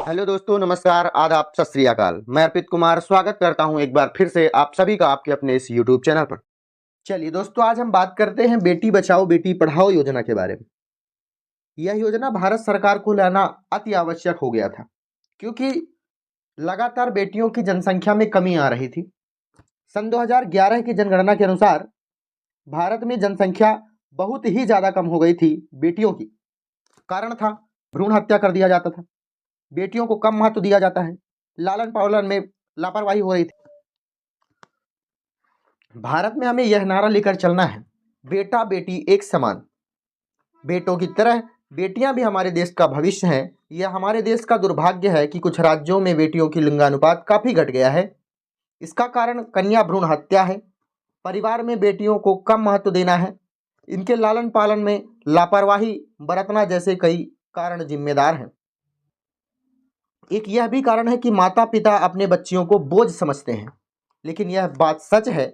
Hello दोस्तों, नमस्कार, आदाब, सत श्री अकाल। मैं अर्पित कुमार स्वागत करता हूं एक बार फिर से आप सभी का आपके अपने इस यूट्यूब चैनल पर। चलिए दोस्तों, आज हम बात करते हैं बेटी बचाओ बेटी पढ़ाओ योजना के बारे में। यह योजना भारत सरकार को लाना अति आवश्यक हो गया था, क्योंकि लगातार बेटियों की जनसंख्या में कमी आ रही थी। सन 2011 की जनगणना के अनुसार भारत में जनसंख्या बहुत ही ज्यादा कम हो गई थी बेटियों की। कारण था भ्रूण हत्या कर दिया जाता था, बेटियों को कम महत्व दिया जाता है, लालन पालन में लापरवाही हो रही थी। भारत में हमें यह नारा लेकर चलना है, बेटा बेटी एक समान। बेटों की तरह बेटियां भी हमारे देश का भविष्य हैं। यह हमारे देश का दुर्भाग्य है कि कुछ राज्यों में बेटियों की लिंगानुपात काफी घट गया है। इसका कारण कन्या भ्रूण हत्या है, परिवार में बेटियों को कम महत्व देना है, इनके लालन पालन में लापरवाही बरतना जैसे कई कारण जिम्मेदार हैं। एक यह भी कारण है कि माता पिता अपने बच्चियों को बोझ समझते हैं, लेकिन यह बात सच है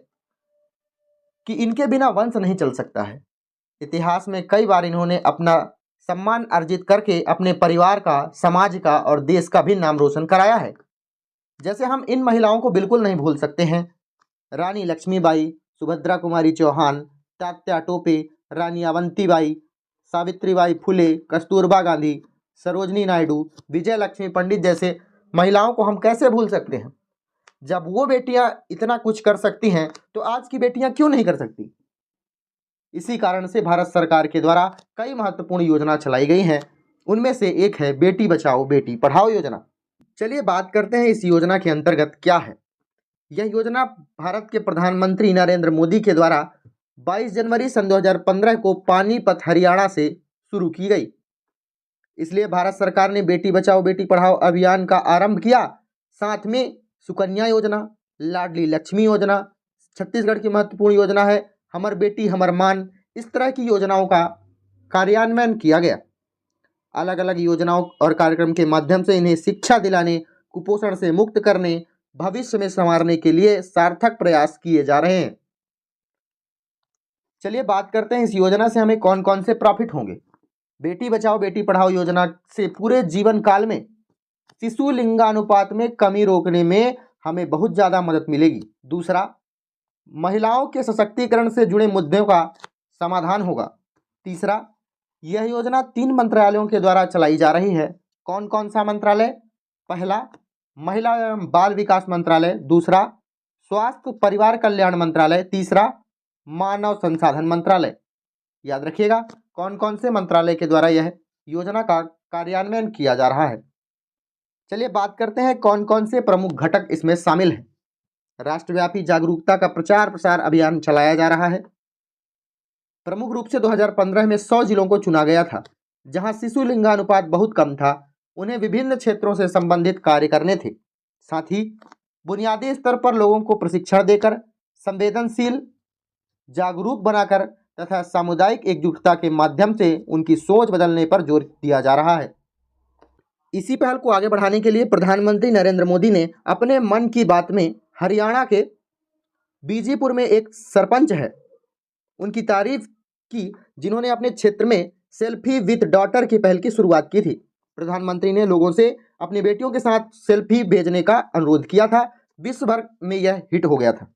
कि इनके बिना वंश नहीं चल सकता है। इतिहास में कई बार इन्होंने अपना सम्मान अर्जित करके अपने परिवार का, समाज का और देश का भी नाम रोशन कराया है। जैसे हम इन महिलाओं को बिल्कुल नहीं भूल सकते हैं। रानी लक्ष्मीबाई, सुभद्रा कुमारी चौहान, तात्या टोपे, रानी अवंतीबाई, सावित्रीबाई फुले, कस्तूरबा गांधी, सरोजनी नायडू, विजय लक्ष्मी पंडित जैसे महिलाओं को हम कैसे भूल सकते हैं। जब वो बेटियां इतना कुछ कर सकती हैं तो आज की बेटियां क्यों नहीं कर सकती। इसी कारण से भारत सरकार के द्वारा कई महत्वपूर्ण योजना चलाई गई हैं। उनमें से एक है बेटी बचाओ बेटी पढ़ाओ योजना। चलिए बात करते हैं इस योजना के अंतर्गत क्या है। यह योजना भारत के प्रधानमंत्री नरेंद्र मोदी के द्वारा 22 जनवरी सन 2015 को पानीपत हरियाणा से शुरू की गई। इसलिए भारत सरकार ने बेटी बचाओ बेटी पढ़ाओ अभियान का आरंभ किया। साथ में सुकन्या योजना, लाडली लक्ष्मी योजना, छत्तीसगढ़ की महत्वपूर्ण योजना है हमर बेटी हमर मान, इस तरह की योजनाओं का कार्यान्वयन किया गया। अलग अलग योजनाओं और कार्यक्रम के माध्यम से इन्हें शिक्षा दिलाने, कुपोषण से मुक्त करने, भविष्य में संवारने के लिए सार्थक प्रयास किए जा रहे हैं। चलिए बात करते हैं इस योजना से हमें कौन कौन से प्रॉफिट होंगे। बेटी बचाओ बेटी पढ़ाओ योजना से पूरे जीवन काल में शिशु लिंगानुपात में कमी रोकने में हमें बहुत ज़्यादा मदद मिलेगी। दूसरा, महिलाओं के सशक्तिकरण से जुड़े मुद्दों का समाधान होगा। तीसरा, यह योजना 3 मंत्रालयों के द्वारा चलाई जा रही है। कौन कौन सा मंत्रालय? पहला, महिला एवं बाल विकास मंत्रालय। दूसरा, स्वास्थ्य परिवार कल्याण मंत्रालय। तीसरा, मानव संसाधन मंत्रालय। याद रखिएगा कौन कौन से मंत्रालय के द्वारा यह योजना का कार्यान्वयन किया जा रहा है। चलिए बात करते हैं कौन कौन से प्रमुख घटक इसमें शामिल हैं। राष्ट्रव्यापी जागरूकता का प्रचार प्रसार अभियान चलाया जा रहा है। प्रमुख रूप से 2015 में 100 जिलों को चुना गया था जहां शिशु लिंगानुपात बहुत कम था। उन्हें विभिन्न क्षेत्रों से संबंधित कार्य करने थे। साथ ही बुनियादी स्तर पर लोगों को प्रशिक्षण देकर, संवेदनशील, जागरूक बनाकर तथा सामुदायिक एकजुटता के माध्यम से उनकी सोच बदलने पर जोर दिया जा रहा है। इसी पहल को आगे बढ़ाने के लिए प्रधानमंत्री नरेंद्र मोदी ने अपने मन की बात में हरियाणा के बीजीपुर में एक सरपंच है उनकी तारीफ की, जिन्होंने अपने क्षेत्र में सेल्फी विद डॉटर की पहल की शुरुआत की थी। प्रधानमंत्री ने लोगों से अपनी बेटियों के साथ सेल्फी भेजने का अनुरोध किया था। विश्व भर में यह हिट हो गया था।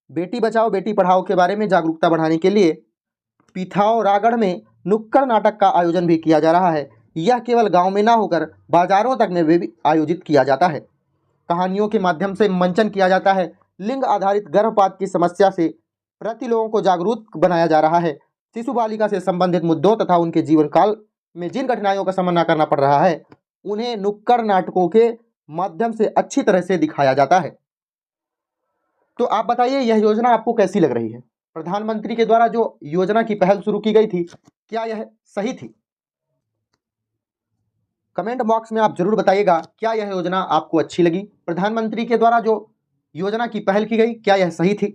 बेटी बचाओ बेटी पढ़ाओ के बारे में जागरूकता बढ़ाने के लिए पिथौरागढ़ में नुक्कड़ नाटक का आयोजन भी किया जा रहा है। यह केवल गांव में ना होकर बाजारों तक में भी आयोजित किया जाता है। कहानियों के माध्यम से मंचन किया जाता है। लिंग आधारित गर्भपात की समस्या से प्रति लोगों को जागरूक बनाया जा रहा है। शिशु बालिका से संबंधित मुद्दों तथा उनके जीवन काल में जिन कठिनाइयों का सामना करना पड़ रहा है उन्हें नुक्कड़ नाटकों के माध्यम से अच्छी तरह से दिखाया जाता है। तो आप बताइए यह योजना आपको कैसी लग रही है। प्रधानमंत्री के द्वारा जो योजना की पहल शुरू की गई थी, क्या यह सही थी? कमेंट बॉक्स में आप जरूर बताइएगा क्या यह योजना आपको अच्छी लगी। प्रधानमंत्री के द्वारा जो योजना की पहल की गई, क्या यह सही थी?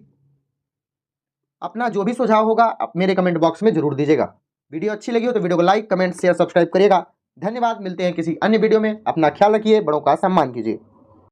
अपना जो भी सुझाव होगा आप मेरे कमेंट बॉक्स में जरूर दीजिएगा। वीडियो अच्छी लगी हो तो वीडियो को लाइक, कमेंट, शेयर, सब्सक्राइब करिएगा। धन्यवाद। मिलते हैं किसी अन्य वीडियो में। अपना ख्याल रखिए, बड़ों का सम्मान कीजिए।